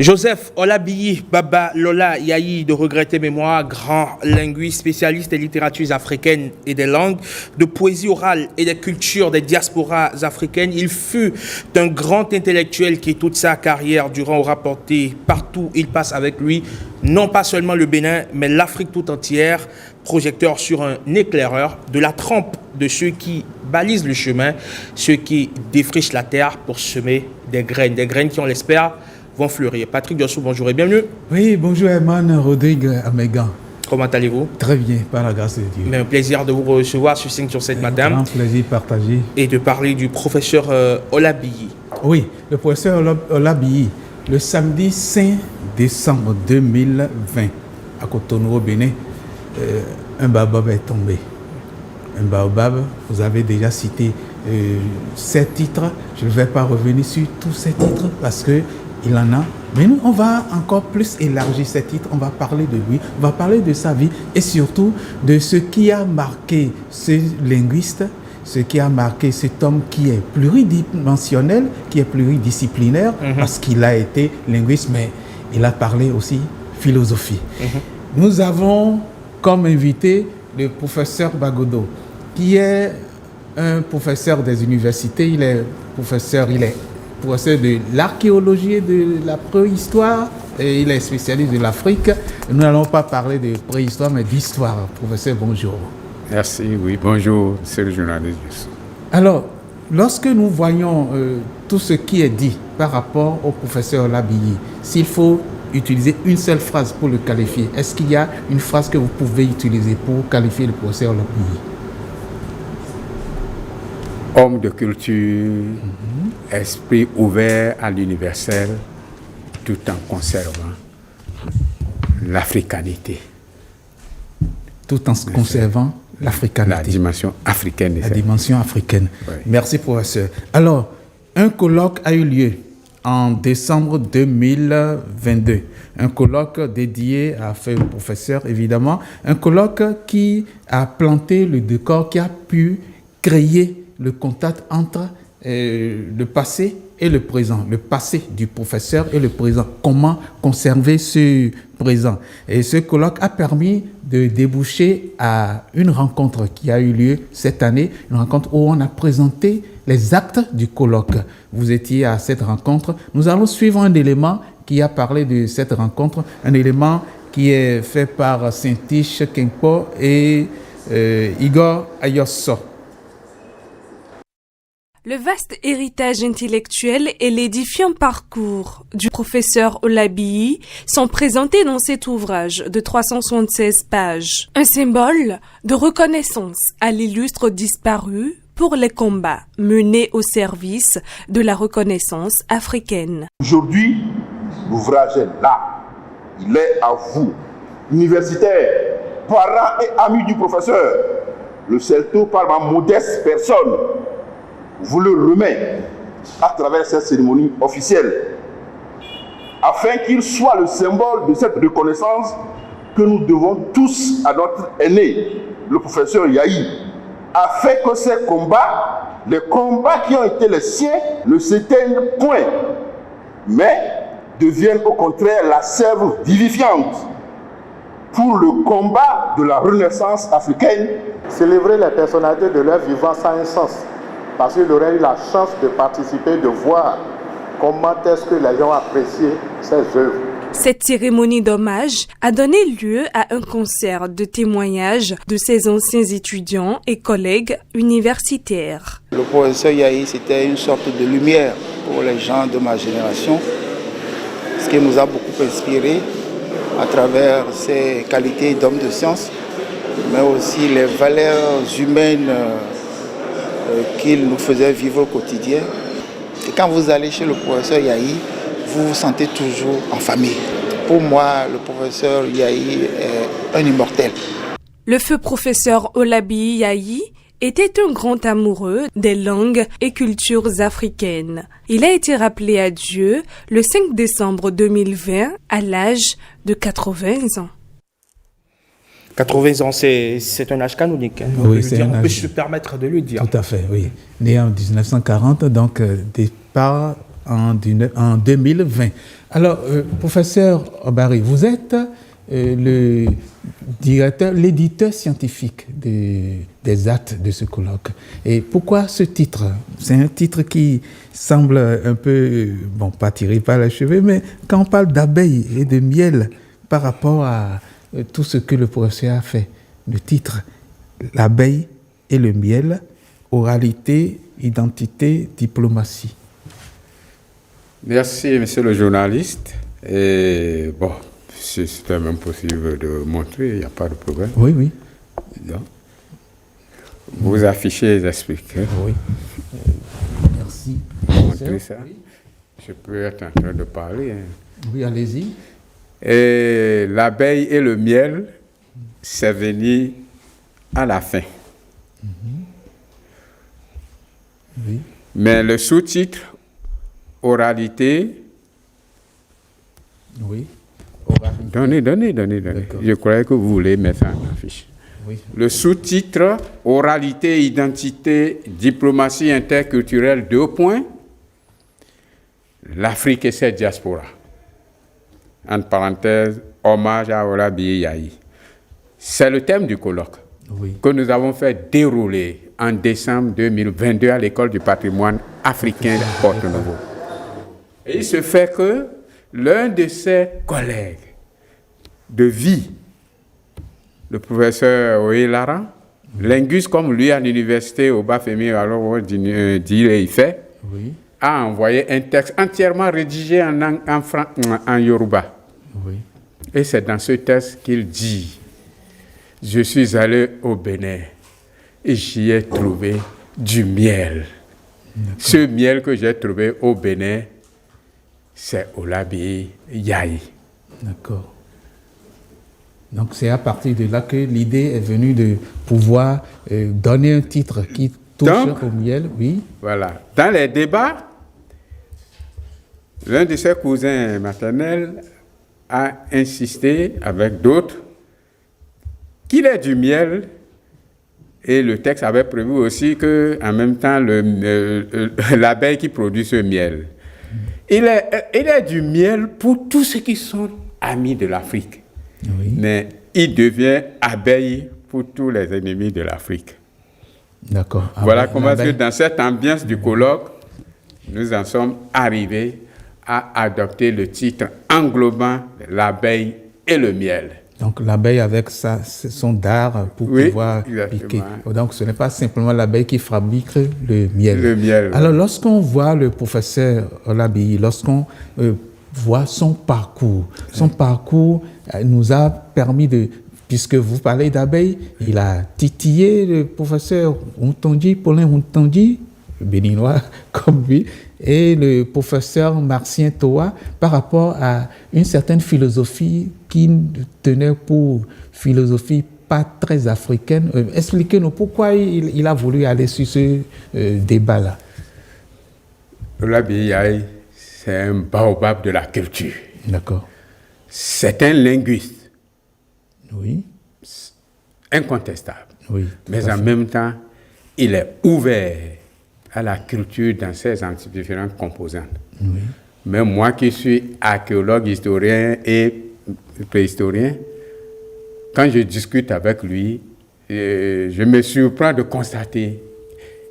Joseph Olabiyi Baba Lola Yayi, de regrettée mémoire, grand linguiste, spécialiste des littératures africaines et des langues, de poésie orale et des cultures des diasporas africaines. Il fut un grand intellectuel qui, toute sa carrière durant, aura porté partout il passe avec lui, non pas seulement le Bénin, mais l'Afrique tout entière, projecteur sur un éclaireur de la trempe de ceux qui balisent le chemin, ceux qui défrichent la terre pour semer des graines qui, on l'espère, vont fleurir. Patrick Diossou, bonjour et bienvenue. Oui, bonjour Herman Rodrigue Amégan. Comment allez-vous? Très bien, par la grâce de Dieu. Mais un plaisir de vous recevoir sur 5 sur 7 matin. Un grand plaisir partagé. Et de parler du professeur Olabiyi. Oui, le professeur Olabiyi, le samedi 5 décembre 2020, à Cotonou au Bénin, un baobab est tombé. Un baobab, vous avez déjà cité 7 titres. Je ne vais pas revenir sur tous ces titres parce que il en a, mais nous, on va encore plus élargir ces titres. On va parler de lui, on va parler de sa vie et surtout de ce qui a marqué ce linguiste, ce qui a marqué cet homme qui est pluridimensionnel, qui est pluridisciplinaire, parce qu'il a été linguiste, mais il a parlé aussi philosophie. Nous avons comme invité le professeur Bagodo, qui est un professeur des universités. Il est professeur de l'archéologie et de la préhistoire et il est spécialiste de l'Afrique. Nous n'allons pas parler de préhistoire mais d'histoire. Professeur, bonjour. Merci, oui, bonjour, c'est le journaliste. Alors, lorsque nous voyons tout ce qui est dit par rapport au professeur Olabiyi, s'il faut utiliser une seule phrase pour le qualifier, est-ce qu'il y a une phrase que vous pouvez utiliser pour qualifier le professeur Olabiyi? Homme de culture, esprit ouvert à l'universel, tout en conservant l'africanité. Tout en conservant l'africanité. La dimension africaine. La dimension africaine. Oui. Merci, professeur. Alors, un colloque a eu lieu en décembre 2022. Un colloque dédié à faire le professeur, évidemment. Un colloque qui a planté le décor, qui a pu créer le contact entre le passé et le présent, le passé du professeur et le présent. Comment conserver ce présent? Et ce colloque a permis de déboucher à une rencontre qui a eu lieu cette année, une rencontre où on a présenté les actes du colloque. Vous étiez à cette rencontre. Nous allons suivre un élément qui a parlé de cette rencontre, un élément qui est fait par Saint-Tiche Kengpo et Igor Ayosso. Le vaste héritage intellectuel et l'édifiant parcours du professeur Olabiyi sont présentés dans cet ouvrage de 376 pages. Un symbole de reconnaissance à l'illustre disparu pour les combats menés au service de la reconnaissance africaine. Aujourd'hui, l'ouvrage est là. Il est à vous, universitaires, parents et amis du professeur. Le CELTO, par ma modeste personne, vous le remet à travers cette cérémonie officielle, afin qu'il soit le symbole de cette reconnaissance que nous devons tous à notre aîné, le professeur Yayi, afin que ces combats, les combats qui ont été les siens, ne s'éteignent point, mais deviennent au contraire la sève vivifiante pour le combat de la renaissance africaine. Célébrer les personnalités de leur vivant sans un sens, parce qu'il aurait eu la chance de participer, de voir comment est-ce que les gens appréciaient ces œuvres. Cette cérémonie d'hommage a donné lieu à un concert de témoignages de ses anciens étudiants et collègues universitaires. Le professeur Yayi, c'était une sorte de lumière pour les gens de ma génération, ce qui nous a beaucoup inspiré à travers ses qualités d'homme de science, mais aussi les valeurs humaines qu'il nous faisait vivre au quotidien. Et quand vous allez chez le professeur Yayi, vous vous sentez toujours en famille. Pour moi, le professeur Yayi est un immortel. Le feu professeur Olabiyi Yayi était un grand amoureux des langues et cultures africaines. Il a été rappelé à Dieu le 5 décembre 2020 à l'âge de 80 ans. 80 ans, c'est un âge canonique. Hein, oui, c'est un âge. On peut se permettre de le dire. Tout à fait, oui. Né en 1940, donc départ en 2020. Alors, professeur Obari, vous êtes l'éditeur scientifique des actes de ce colloque. Et pourquoi ce titre? C'est un titre qui semble un peu, pas tiré par les cheveux, mais quand on parle d'abeilles et de miel par rapport à tout ce que le professeur a fait, le titre, l'abeille et le miel, oralité, identité, diplomatie. Merci, monsieur le journaliste. Et si c'était même possible de montrer, il n'y a pas de problème. Oui, oui. Donc, vous affichez les expliquer. Oui. Merci. Montrer ça. Je peux être en train de parler. Oui, allez-y. Et l'abeille et le miel, c'est venu à la fin. Oui. Mais le sous-titre, oralité. Oui. Donnez. Je croyais que vous voulez mettre ça en affiche. Oui. Le sous-titre, oralité, identité, diplomatie interculturelle, 2 points. L'Afrique et ses diasporas. Entre parenthèses, hommage à Olabi Yahi. C'est le thème du colloque que nous avons fait dérouler en décembre 2022 à l'école du patrimoine africain de Porto-Novo. Et il se fait que l'un de ses collègues de vie, le professeur Oyelara, linguiste comme lui à l'université au Bafémi, alors d'Ile-Ife, a envoyé un texte entièrement rédigé en Yoruba. Oui. Et c'est dans ce texte qu'il dit: je suis allé au Bénin et j'y ai trouvé du miel. Ce miel que j'ai trouvé au Bénin, c'est Olabi Yahi. D'accord. Donc c'est à partir de là que l'idée est venue de pouvoir donner un titre qui touche au miel. Oui. Voilà. Dans les débats, l'un de ses cousins maternels a insisté avec d'autres qu'il ait du miel, et le texte avait prévu aussi que, en même temps, l'abeille qui produit ce miel. Il est du miel pour tous ceux qui sont amis de l'Afrique. Oui. Mais il devient abeille pour tous les ennemis de l'Afrique. D'accord. Voilà comment est-ce que dans cette ambiance du colloque, nous en sommes arrivés à adopter le titre englobant l'abeille et le miel. Donc l'abeille avec son dard pour pouvoir piquer. Donc ce n'est pas simplement l'abeille qui fabrique le miel. Le miel. Alors lorsqu'on voit le professeur Olabi, lorsqu'on voit son parcours nous a permis de, puisque vous parlez d'abeilles, il a titillé le professeur Paulin Ontondi, béninois comme lui, et le professeur Marcien Toa par rapport à une certaine philosophie qui tenait pour philosophie pas très africaine. Expliquez-nous pourquoi il a voulu aller sur ce débat-là. Olabi Yahi, c'est un baobab de la culture. D'accord. C'est un linguiste. Oui. Incontestable. Oui. Mais en même temps, il est ouvert à la culture dans ses différentes composantes. Oui. Mais moi qui suis archéologue, historien et préhistorien, quand je discute avec lui, je me surprends de constater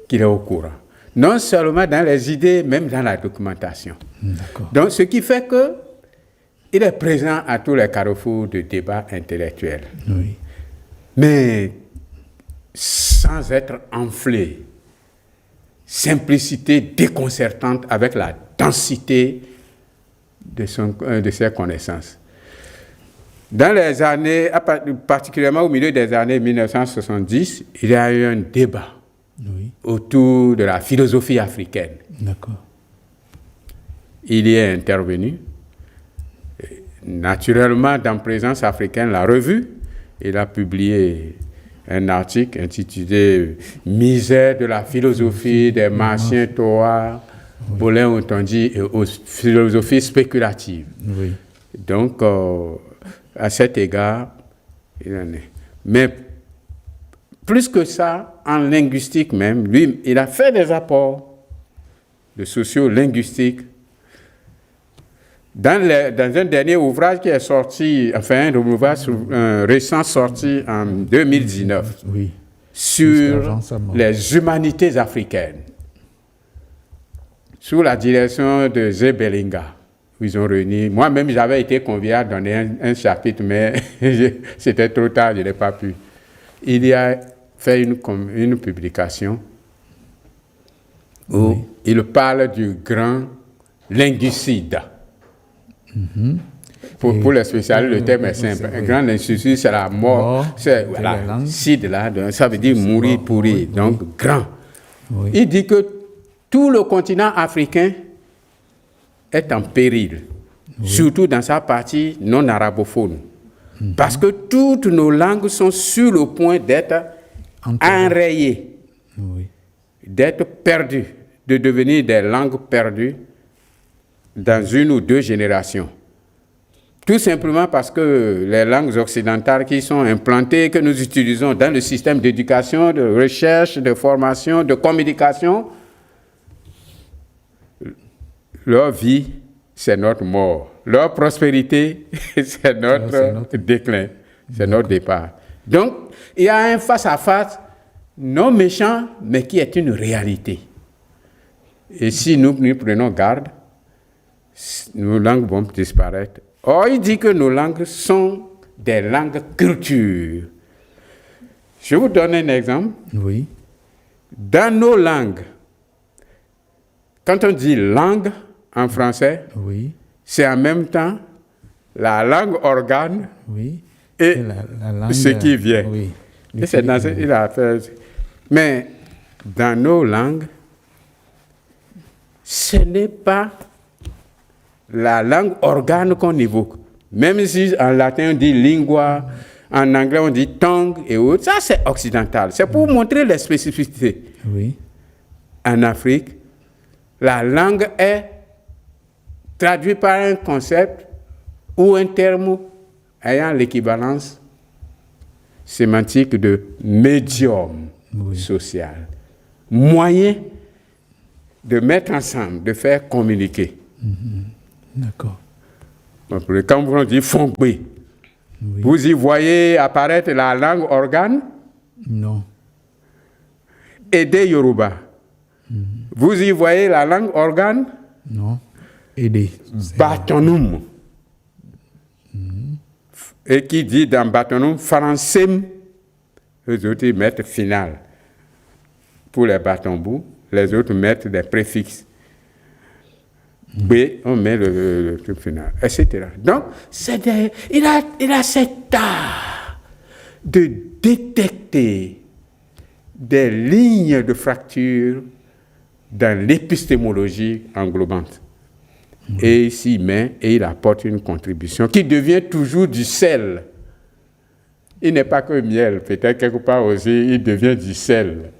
qu'il est au courant. Non seulement dans les idées, même dans la documentation. D'accord. Donc, ce qui fait qu'il est présent à tous les carrefours de débat intellectuel. Oui. Mais sans être enflé. Simplicité déconcertante avec la densité de ses connaissances. Dans les années, particulièrement au milieu des années 1970, il y a eu un débat autour de la philosophie africaine. D'accord. Il y est intervenu. Naturellement, dans Présence africaine, la revue, il a publié un article intitulé « Misère de la philosophie des Marcien Toa, Paulin Ontondi et aux philosophies spéculatives ». Oui. Donc, à cet égard, il en est. Mais plus que ça, en linguistique même, lui, il a fait des apports de sociolinguistique Dans un dernier ouvrage qui est sorti, enfin un ouvrage récent sorti en 2019, oui, sur les humanités africaines, sous la direction de Zebelinga, où ils ont réuni. Moi-même, j'avais été convié à donner un chapitre, mais c'était trop tard, je n'ai pas pu. Il y a fait une publication où il parle du grand linguicide. Pour les spécialistes, le terme est simple. Un grand linguicide, c'est la mort. C'est voilà, cide là, ça veut dire mourir, pourrir. Donc, grand. Oui. Il dit que tout le continent africain est en péril, surtout dans sa partie non arabophone. Parce que toutes nos langues sont sur le point d'être enrayées, d'être perdues, de devenir des langues perdues dans 1 ou 2 générations. Tout simplement parce que les langues occidentales qui sont implantées, que nous utilisons dans le système d'éducation, de recherche, de formation, de communication, leur vie, c'est notre mort. Leur prospérité, c'est notre déclin, c'est notre départ. Donc, il y a un face-à-face non méchant, mais qui est une réalité. Et si nous prenons garde, nos langues vont disparaître. Or, il dit que nos langues sont des langues culture. Je vous donne un exemple. Oui. Dans nos langues, quand on dit langue en français, c'est en même temps la langue organe et la langue, ce qui vient. Et c'est dans il a fait. Mais dans nos langues, ce n'est pas la langue organe qu'on évoque. Même si en latin on dit lingua, en anglais on dit tongue et autres, ça c'est occidental. C'est pour montrer les spécificités. En Afrique, la langue est traduite par un concept ou un terme ayant l'équivalence sémantique de médium social. Moyen de mettre ensemble, de faire communiquer. D'accord. Quand vous dites fongbe, vous y voyez apparaître la langue organe? Non. Aider Yoruba. Vous y voyez la langue organe? Non. Aider. Batonum. Et qui dit dans Batonum, français, les autres mettent final. Pour les bâtons-bouts, les autres mettent des préfixes. B, on met le truc final, etc. Donc, il a cet art de détecter des lignes de fracture dans l'épistémologie englobante. Et il s'y met et il apporte une contribution qui devient toujours du sel. Il n'est pas que miel, peut-être quelque part aussi, il devient du sel.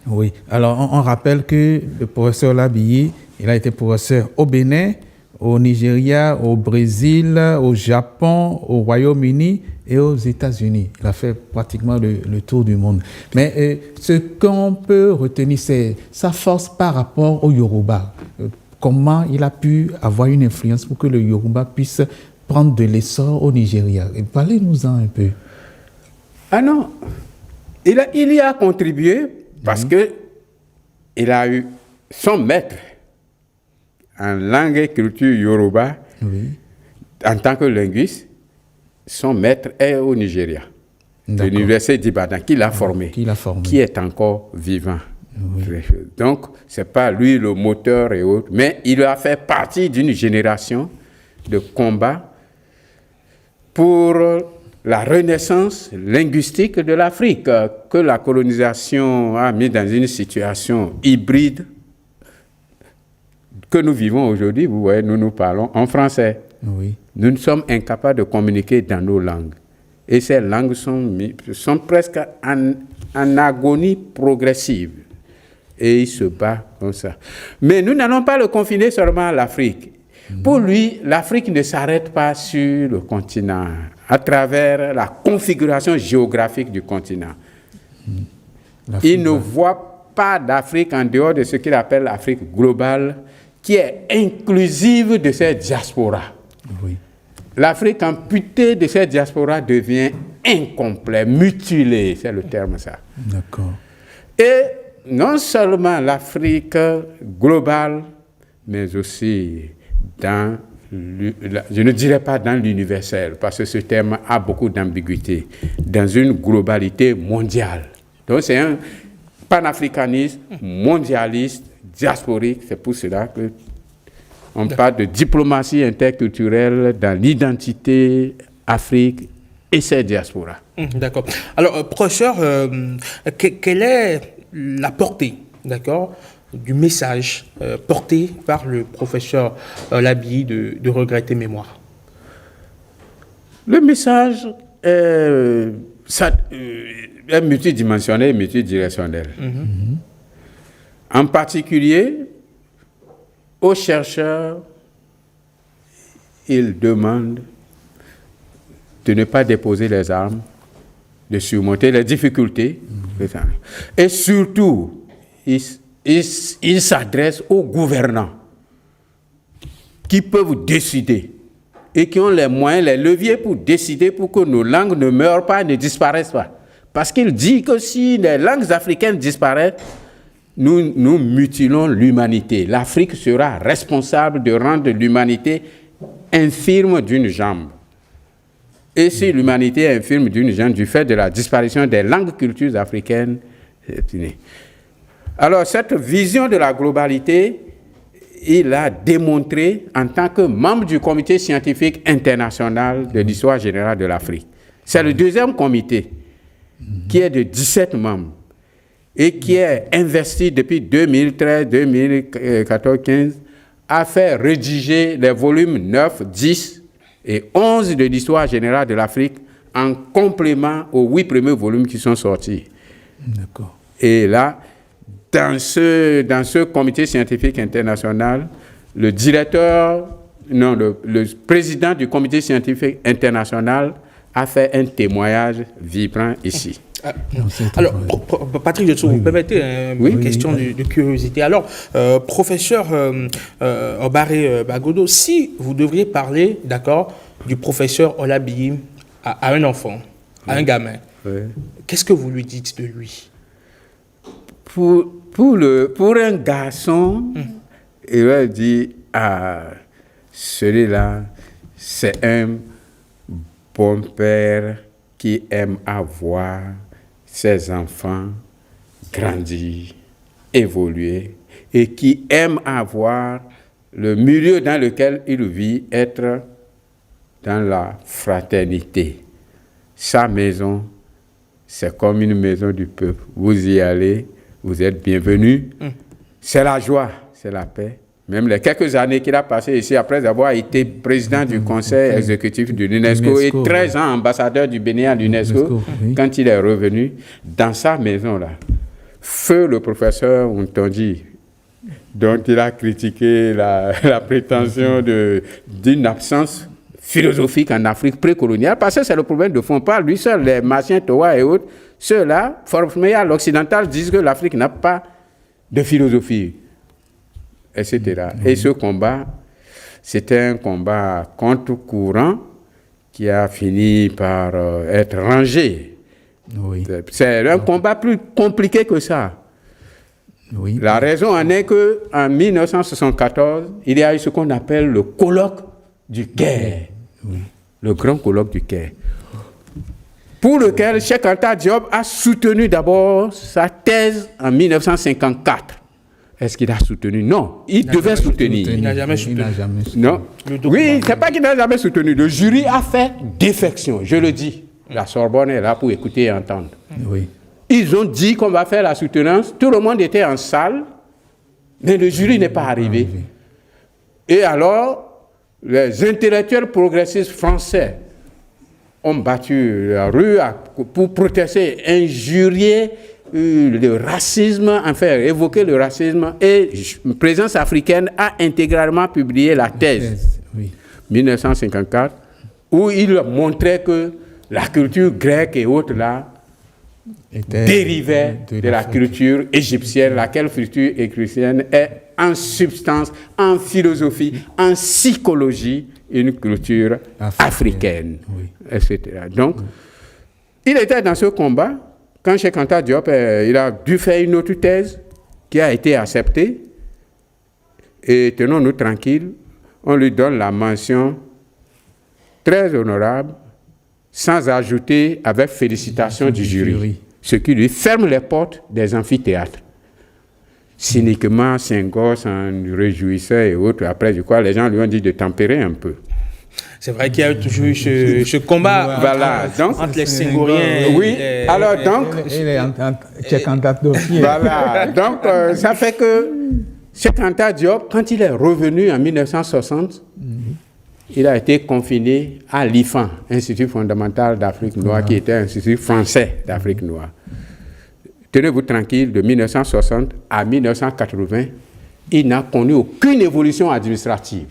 Oui, alors on rappelle que le professeur Olabiyi, il a été professeur au Bénin, au Nigeria, au Brésil, au Japon, au Royaume-Uni et aux États-Unis. Il a fait pratiquement le tour du monde. Mais ce qu'on peut retenir, c'est sa force par rapport au Yoruba. Comment il a pu avoir une influence pour que le Yoruba puisse prendre de l'essor au Nigeria. Et parlez-nous-en un peu. Ah non, il y a contribué parce que il a eu son maître en langue et culture Yoruba, en tant que linguiste, son maître est au Nigeria, l'université d'Ibadan, qui l'a formé, qui est encore vivant. Donc, ce n'est pas lui le moteur et autres, mais il a fait partie d'une génération de combats pour la renaissance linguistique de l'Afrique, que la colonisation a mis dans une situation hybride que nous vivons aujourd'hui. Vous voyez, nous parlons en français. Nous sommes incapables de communiquer dans nos langues. Et ces langues sont presque en agonie progressive. Et il se bat comme ça. Mais nous n'allons pas le confiner seulement à l'Afrique. Pour lui, l'Afrique ne s'arrête pas sur le continent, à travers la configuration géographique du continent. Il ne voit pas d'Afrique en dehors de ce qu'il appelle l'Afrique globale, qui est inclusive de cette diaspora. Oui. L'Afrique amputée de cette diaspora devient incomplet, mutilée, c'est le terme ça. D'accord. Et non seulement l'Afrique globale, mais aussi dans, je ne dirais pas dans l'universel, parce que ce terme a beaucoup d'ambiguïté, dans une globalité mondiale. Donc c'est un panafricanisme mondialiste, diasporique, c'est pour cela que on parle de diplomatie interculturelle dans l'identité Afrique et ses diasporas. D'accord. Alors, professeur, quelle est la portée, d'accord, du message porté par le professeur Olabiyi de Regretter Mémoire? Le message est multidimensionnel et multidirectionnel. En particulier, aux chercheurs, il demande de ne pas déposer les armes, de surmonter les difficultés. Et surtout, il s'adresse aux gouvernants qui peuvent décider et qui ont les moyens, les leviers pour décider pour que nos langues ne meurent pas, ne disparaissent pas. Parce qu'il dit que si les langues africaines disparaissent, nous mutilons l'humanité. L'Afrique sera responsable de rendre l'humanité infirme d'une jambe. Et si l'humanité est infirme d'une jambe du fait de la disparition des langues cultures africaines, c'est fini. Alors, cette vision de la globalité, il a démontré en tant que membre du comité scientifique international de l'histoire générale de l'Afrique. C'est le deuxième comité qui est de 17 membres et qui est investi depuis 2013, 2014, 2015 à faire rédiger les volumes 9, 10 et 11 de l'histoire générale de l'Afrique en complément aux 8 premiers volumes qui sont sortis. D'accord. Et là, dans ce comité scientifique international, le président du comité scientifique international a fait un témoignage vibrant ici. Alors, Patrick Jetso, vous permettez une question de curiosité. Alors, professeur Obare Bagodo, si vous devriez parler, d'accord, du professeur Olabiyi à un enfant, à un gamin, qu'est-ce que vous lui dites de lui? Pour un garçon, il va dire, celui-là, c'est un bon père qui aime avoir ses enfants grandir, évoluer, et qui aime avoir le milieu dans lequel il vit être dans la fraternité. Sa maison, c'est comme une maison du peuple. Vous y allez, vous êtes bienvenus. C'est la joie, c'est la paix. Même les quelques années qu'il a passées ici, après avoir été président du conseil exécutif de l'UNESCO et 13 ans ambassadeur du Bénin à l'UNESCO, quand il est revenu, dans sa maison-là, feu le professeur Ntondi, dont il a critiqué la prétention d'une absence philosophique en Afrique précoloniale, parce que c'est le problème de fond. Pas lui seul, les Martiens, Toa et autres, ceux-là, formés à l'occidental, disent que l'Afrique n'a pas de philosophie, etc. Et ce combat, c'était un combat contre-courant qui a fini par être rangé. C'est un combat plus compliqué que ça. La raison en est qu'en 1974, il y a eu ce qu'on appelle le colloque du Caire, le grand colloque du Caire, pour lequel Cheikh Anta Diop a soutenu d'abord sa thèse en 1954. Est-ce qu'il a soutenu? Non, il devait soutenir. Il n'a jamais soutenu. Non. Oui, c'est pas qu'il n'a jamais soutenu. Le jury a fait défection, je le dis. La Sorbonne est là pour écouter et entendre. Ils ont dit qu'on va faire la soutenance. Tout le monde était en salle, mais le jury n'est pas arrivé. Et alors, les intellectuels progressistes français ont battu la rue pour protester, injurier le racisme, enfin évoquer le racisme, et Présence africaine a intégralement publié la thèse 1954 où il montrait que la culture grecque et autres là dérivait de la culture égyptienne, laquelle culture égyptienne est en substance, en philosophie, en psychologie, une culture africaine, etc. Donc, il était dans ce combat quand Cheikh Anta Diop, il a dû faire une autre thèse qui a été acceptée. Et tenons-nous tranquilles, on lui donne la mention très honorable, sans ajouter avec félicitations du jury, ce qui lui ferme les portes des amphithéâtres. Cyniquement, Senghor s'en réjouissait et autres. Après, je crois, les gens lui ont dit de tempérer un peu. C'est vrai qu'il y a toujours eu ce combat entre les Senghoriens et alors donc... Cheikh Anta Diop. Voilà, donc ça fait que Cheikh Anta Diop, quand il est revenu en 1960, il a été confiné à l'IFAN, Institut fondamental d'Afrique noire, qui était un institut français d'Afrique noire. Tenez-vous tranquille, de 1960 à 1980, il n'a connu aucune évolution administrative.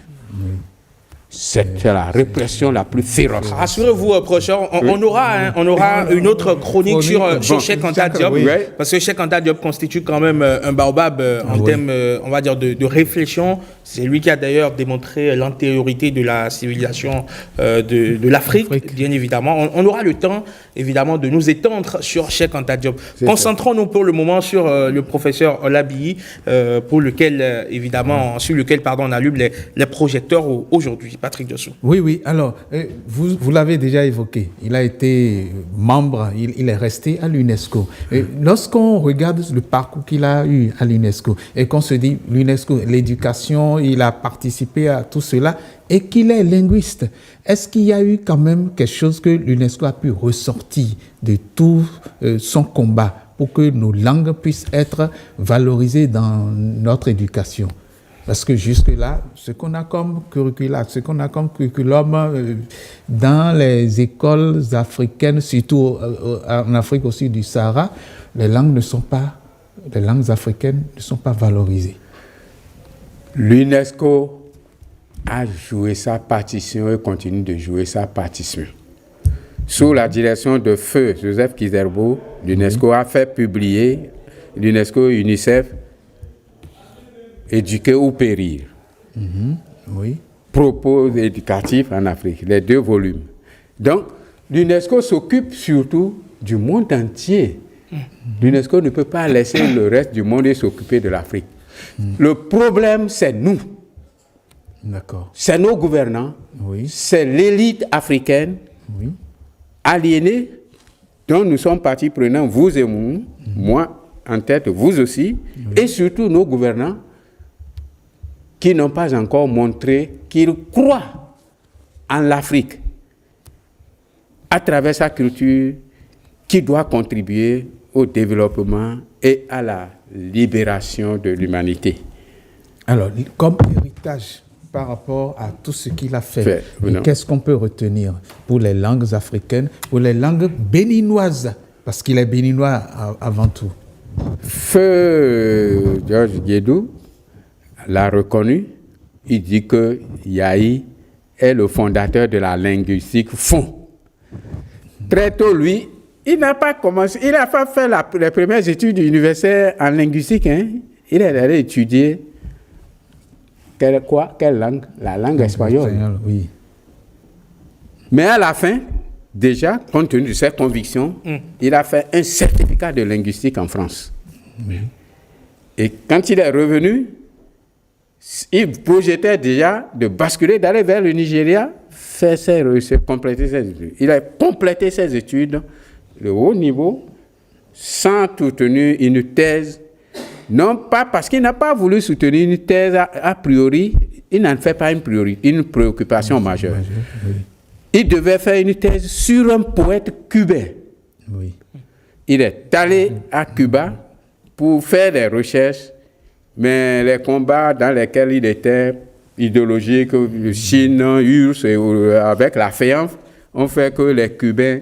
C'est la répression la plus féroce. Rassurez-vous, professeur, on aura une autre chronique sur Cheikh Anta Diop, parce que Cheikh Anta Diop constitue quand même un baobab en termes, on va dire, de réflexion. C'est lui qui a d'ailleurs démontré l'antériorité de la civilisation de l'Afrique, bien évidemment. On aura le temps, évidemment, de nous étendre sur Cheikh Anta Diop. Concentrons-nous pour le moment sur le professeur Olabi, sur lequel on allume les projecteurs aujourd'hui. Patrick Dessous. Oui. Alors, vous l'avez déjà évoqué. Il a été membre, il est resté à l'UNESCO. Lorsqu'on regarde le parcours qu'il a eu à l'UNESCO et qu'on se dit l'UNESCO, l'éducation, il a participé à tout cela et qu'il est linguiste, est-ce qu'il y a eu quand même quelque chose que l'UNESCO a pu ressortir de tout son combat pour que nos langues puissent être valorisées dans notre éducation? Parce que jusque-là, ce qu'on a comme curriculum dans les écoles africaines, surtout en Afrique aussi du Sahara, les langues africaines ne sont pas valorisées. L'UNESCO a joué sa partition et continue de jouer sa partition. Sous la direction de feu Joseph Kizerbo, l'UNESCO a fait publier, l'UNESCO et UNICEF, Éduquer ou périr. Propos éducatifs en Afrique, les 2 volumes. Donc, l'UNESCO s'occupe surtout du monde entier. L'UNESCO ne peut pas laisser le reste du monde s'occuper de l'Afrique. Le problème, c'est nous. D'accord. C'est nos gouvernants. C'est l'élite africaine aliénée dont nous sommes partie prenante, vous et moi en tête, vous aussi, et surtout nos gouvernants qui n'ont pas encore montré qu'ils croient en l'Afrique à travers sa culture qui doit contribuer au développement et à la libération de l'humanité. Alors, comme héritage par rapport à tout ce qu'il a fait, qu'est-ce qu'on peut retenir pour les langues africaines, pour les langues béninoises, parce qu'il est béninois avant tout? Feu Georges Guédou l'a reconnu, il dit que Yahi est le fondateur de la linguistique fond. Très tôt, lui, il n'a pas commencé, il n'a pas fait les premières études universitaires en linguistique. Il est allé étudier quelle langue? La langue espagnole. Oui. Mais à la fin, déjà, compte tenu de ses convictions, il a fait un certificat de linguistique en France. Et quand il est revenu, il projetait déjà de basculer, d'aller vers le Nigeria, compléter ses études. Il a complété ses études de haut niveau sans soutenir une thèse, non pas parce qu'il n'a pas voulu soutenir une thèse a priori, il n'en fait pas une préoccupation majeure. Il devait faire une thèse sur un poète cubain. Il est allé à Cuba pour faire des recherches, mais les combats dans lesquels il était idéologique, Chine, URSS, avec la FEANF, ont fait que les Cubains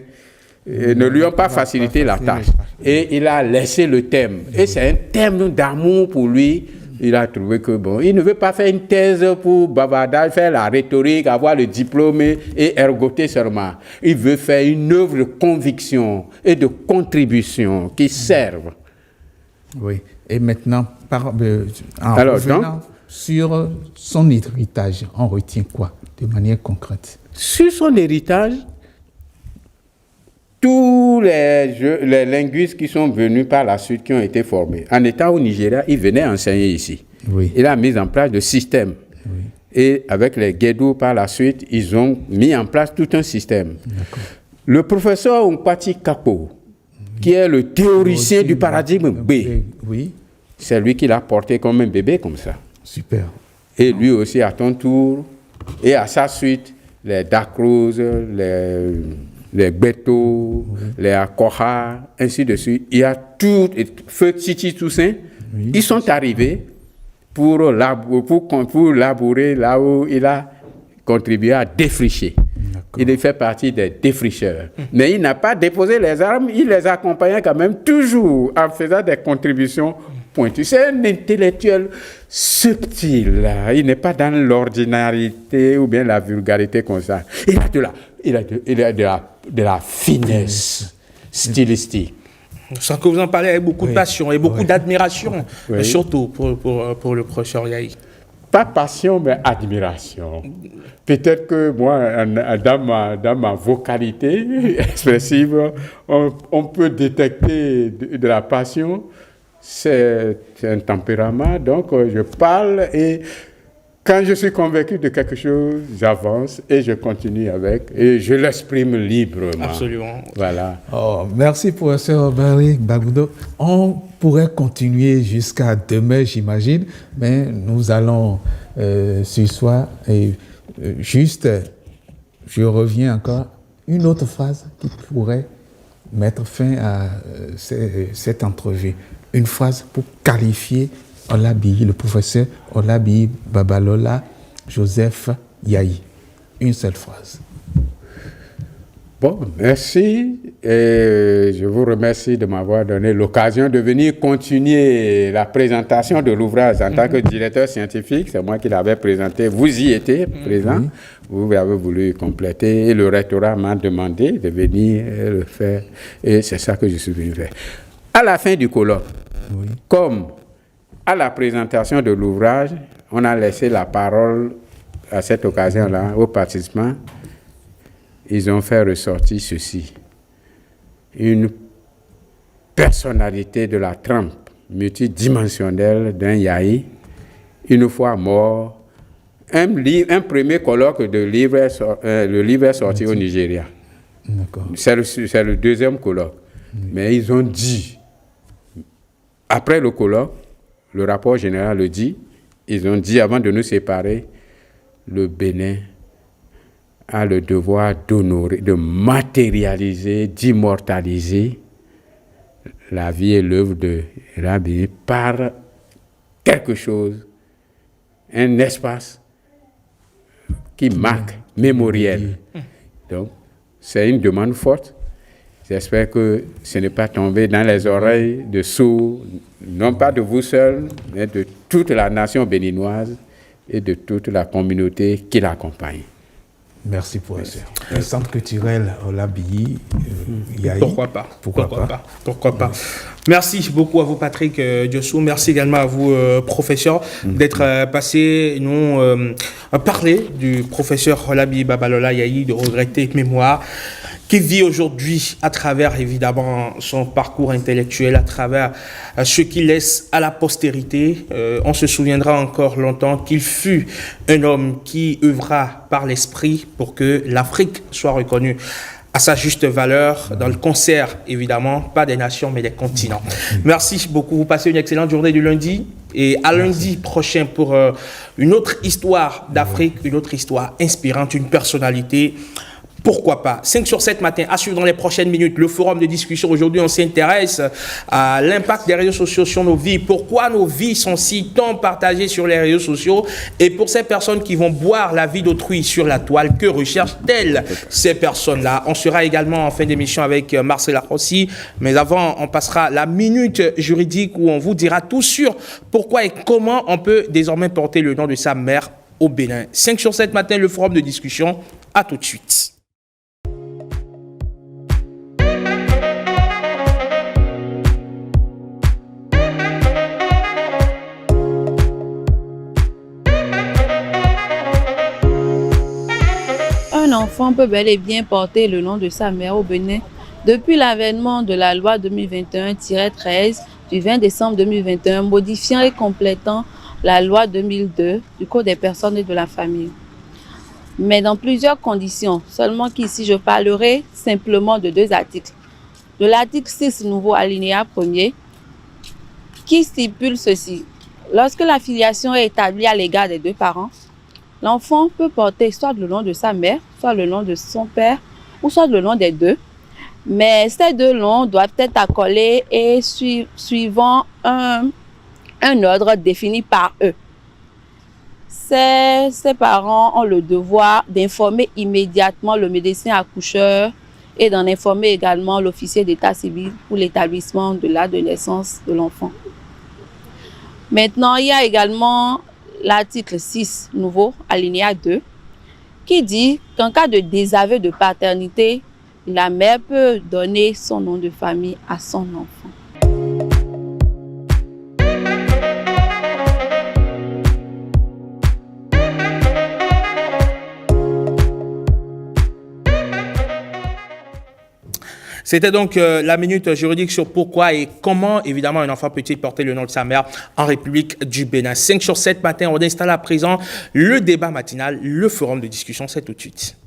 ne lui ont pas facilité la tâche. Et il a laissé le thème. Et c'est un thème d'amour pour lui. Il a trouvé que il ne veut pas faire une thèse pour bavardage, faire la rhétorique, avoir le diplôme et ergoter seulement. Il veut faire une œuvre de conviction et de contribution qui serve Oui. Et maintenant, en revenant sur son héritage, on retient quoi de manière concrète? Sur son héritage, tous les linguistes qui sont venus par la suite, qui ont été formés, en étant au Nigeria, ils venaient enseigner ici. Oui. Il a mis en place le système. Oui. Et avec les Guédou, par la suite, ils ont mis en place tout un système. D'accord. Le professeur Ompati Kapo, qui est le théoricien du paradigme B, oui. C'est lui qui l'a porté comme un bébé, comme ça. Super. Et lui aussi, à ton tour, et à sa suite, les Dacruz, les Beto, les Akoha, ainsi de suite. Il y a tout, Feu Titi Toussaint, ils sont arrivés pour labourer là où il a contribué à défricher. Il fait partie des défricheurs. Mais il n'a pas déposé les armes, il les accompagnait quand même toujours en faisant des contributions pointues. C'est un intellectuel subtil. Il n'est pas dans l'ordinarité ou bien la vulgarité comme ça. Il a de la finesse stylistique. Sans que vous en parlez avec beaucoup de passion et beaucoup d'admiration, surtout pour le professeur Yahi. Pas passion, mais admiration. Peut-être que moi, dans ma vocalité expressive, on peut détecter de la passion. C'est un tempérament, donc je parle et quand je suis convaincu de quelque chose, j'avance et je continue avec et je l'exprime librement. Absolument. Voilà. Oh, merci, professeur Barry Bagoudo. On pourrait continuer jusqu'à demain, j'imagine, mais nous allons ce soir et je reviens encore, une autre phrase qui pourrait mettre fin à cette entrevue. Une phrase pour qualifier Olabiyi, le professeur Olabiyi Babalola Joseph Yahi. Une seule phrase. Bon, merci. Et je vous remercie de m'avoir donné l'occasion de venir continuer la présentation de l'ouvrage en tant que directeur scientifique. C'est moi qui l'avais présenté. Vous y étiez présent. Vous avez voulu compléter. Et le rectorat m'a demandé de venir le faire. Et c'est ça que je suis venu faire. À la fin du colloque, comme à la présentation de l'ouvrage, on a laissé la parole à cette occasion-là aux participants. Ils ont fait ressortir ceci. Une personnalité de la trempe multidimensionnelle d'un Yahi, une fois mort, un premier colloque de livre, le livre est sorti au Nigeria. C'est le deuxième colloque. Mais ils ont dit, après le colloque, le rapport général le dit, ils ont dit avant de nous séparer, le Bénin a le devoir d'honorer, de matérialiser, d'immortaliser la vie et l'œuvre de Olabiyi par quelque chose, un espace qui marque, mémoriel. Donc, c'est une demande forte. J'espère que ce n'est pas tombé dans les oreilles de sourds, non pas de vous seuls, mais de toute la nation béninoise et de toute la communauté qui l'accompagne. Merci, professeur. Le centre culturel Olabiyi Yahi. Pourquoi pas. Merci beaucoup à vous, Patrick Diossou. Merci également à vous, professeur, d'être passé nous parler du professeur Olabiyi Babalola Yahi, de regretter mémoire, qui vit aujourd'hui à travers, évidemment, son parcours intellectuel, à travers ce qu'il laisse à la postérité. On se souviendra encore longtemps qu'il fut un homme qui œuvra par l'esprit pour que l'Afrique soit reconnue à sa juste valeur dans le concert, évidemment, pas des nations, mais des continents. Merci beaucoup. Vous passez une excellente journée du lundi et à lundi prochain pour une autre histoire d'Afrique, une autre histoire inspirante, une personnalité. Pourquoi pas. 5 sur 7 matin, à suivre dans les prochaines minutes, le forum de discussion. Aujourd'hui, on s'intéresse à l'impact des réseaux sociaux sur nos vies. Pourquoi nos vies sont si tant partagées sur les réseaux sociaux? Et pour ces personnes qui vont boire la vie d'autrui sur la toile, que recherchent-elles ces personnes-là? On sera également en fin d'émission avec Marcela Rossi. Mais avant, on passera la minute juridique où on vous dira tout sur pourquoi et comment on peut désormais porter le nom de sa mère au Bénin. 5 sur 7 matin, le forum de discussion. À tout de suite. l'enfant peut bel et bien porter le nom de sa mère au Bénin depuis l'avènement de la loi 2021-13 du 20 décembre 2021 modifiant et complétant la loi 2002 du Code des personnes et de la famille. Mais dans plusieurs conditions, seulement qu'ici je parlerai simplement de 2 articles. De l'article 6 nouveau alinéa 1er qui stipule ceci. Lorsque la filiation est établie à l'égard des 2 parents, l'enfant peut porter soit le nom de sa mère, soit le nom de son père, ou soit le nom des 2. Mais ces 2 noms doivent être accolés et suivant un ordre défini par eux. Ces parents ont le devoir d'informer immédiatement le médecin accoucheur et d'en informer également l'officier d'état civil pour l'établissement de l'acte de naissance de l'enfant. Maintenant, il y a également l'article 6 nouveau, alinéa 2, qui dit qu'en cas de désaveu de paternité, la mère peut donner son nom de famille à son enfant. C'était donc la minute juridique sur pourquoi et comment, évidemment, un enfant peut-il porter le nom de sa mère en République du Bénin. 5 sur 7 matin, on installe à présent le débat matinal, le forum de discussion. C'est tout de suite.